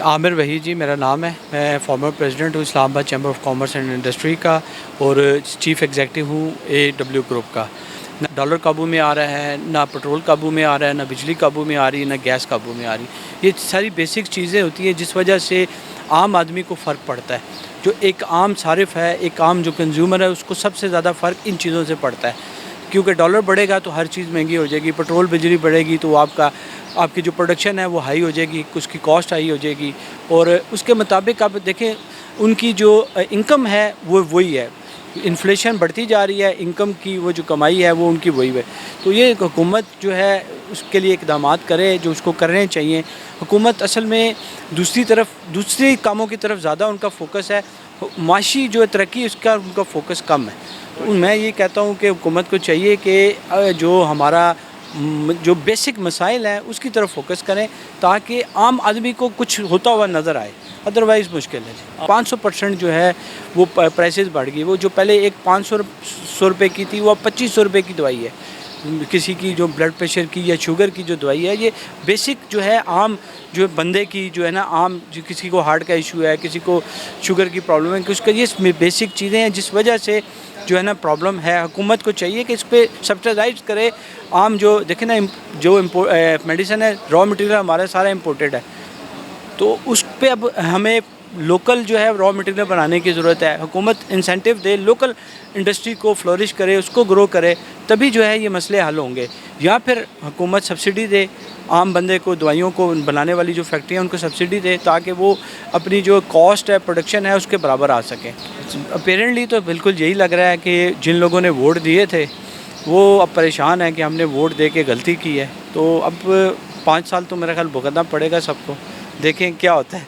عامر وحید جی میرا نام ہے. میں فارمر پریزیڈنٹ ہوں اسلام آباد chamber of commerce and industry کا اور چیف ایگزیکٹو ہوں AW گروپ کا. نہ ڈالر قابو میں آ رہا ہے، نہ پٹرول قابو میں آ رہا ہے، نہ بجلی قابو میں آ رہی ہے، نہ گیس قابو میں آ رہی. یہ ساری بیسک چیزیں ہوتی ہیں جس وجہ سے عام آدمی کو فرق پڑتا ہے. جو ایک عام صارف ہے، ایک عام جو کنزیومر ہے، اس کو سب سے زیادہ فرق ان چیزوں سے پڑتا ہے. کیونکہ ڈالر بڑھے گا تو ہر چیز مہنگی ہو جائے گی، پٹرول بجلی بڑھے گی تو آپ کی جو پروڈکشن ہے وہ ہائی ہو جائے گی، اس کی کاسٹ ہائی ہو جائے گی. اور اس کے مطابق آپ دیکھیں ان کی جو انکم ہے وہ وہی ہے. انفلیشن بڑھتی جا رہی ہے، انکم کی وہ جو کمائی ہے وہ ان کی وہی ہے. تو یہ حکومت جو ہے اس کے لیے اقدامات کرے جو اس کو کرنے چاہیے. حکومت اصل میں دوسری کاموں کی طرف زیادہ ان کا فوکس ہے. معاشی جو ترقی اس کا ان کا فوکس کم ہے. تو میں یہ کہتا ہوں کہ حکومت کو چاہیے کہ جو ہمارا جو بیسک مسائل ہیں اس کی طرف فوکس کریں تاکہ عام آدمی کو کچھ ہوتا ہوا نظر آئے. ادروائز مشکل ہے. 500% جو ہے وہ پرائسز بڑھ گئی. وہ جو پہلے ایک 500 روپے کی تھی وہ اب 2500 روپے کی دوائی ہے. کسی کی جو بلڈ پریشر کی یا شوگر کی جو دوائی ہے، یہ بیسک جو ہے عام جو بندے کی جو ہے نا، عام جو کسی کو ہارٹ کا ایشو ہے، کسی کو شوگر کی پرابلم ہے، کہ اس کا یہ بیسک چیزیں ہیں جس وجہ سے جو ہے نا پرابلم ہے. حکومت کو چاہیے کہ اس پہ سبسیڈائز کرے. عام جو دیکھیں نا جو میڈیسن ہے، را مٹیریل ہمارا سارا امپورٹڈ ہے، تو اس پہ اب ہمیں لوکل جو ہے را مٹیریل بنانے کی ضرورت ہے. حکومت انسینٹیو دے، لوکل انڈسٹری کو فلورش کرے، اس کو گرو کرے، تبھی جو ہے یہ مسئلے حل ہوں گے. یا پھر حکومت سبسڈی دے عام بندے کو، دوائیوں کو بنانے والی جو فیکٹریاں ان کو سبسڈی دے تاکہ وہ اپنی جو کاسٹ ہے، پروڈکشن ہے، اس کے برابر آ سکیں. اپیرنٹلی تو بالکل یہی لگ رہا ہے کہ جن لوگوں نے ووٹ دیے تھے وہ اب پریشان ہیں کہ ہم نے ووٹ دے کے غلطی کی ہے. تو اب 5 سال تو میرا خیال بھگتنا پڑے گا سب کو. دیکھیں کیا ہوتا ہے.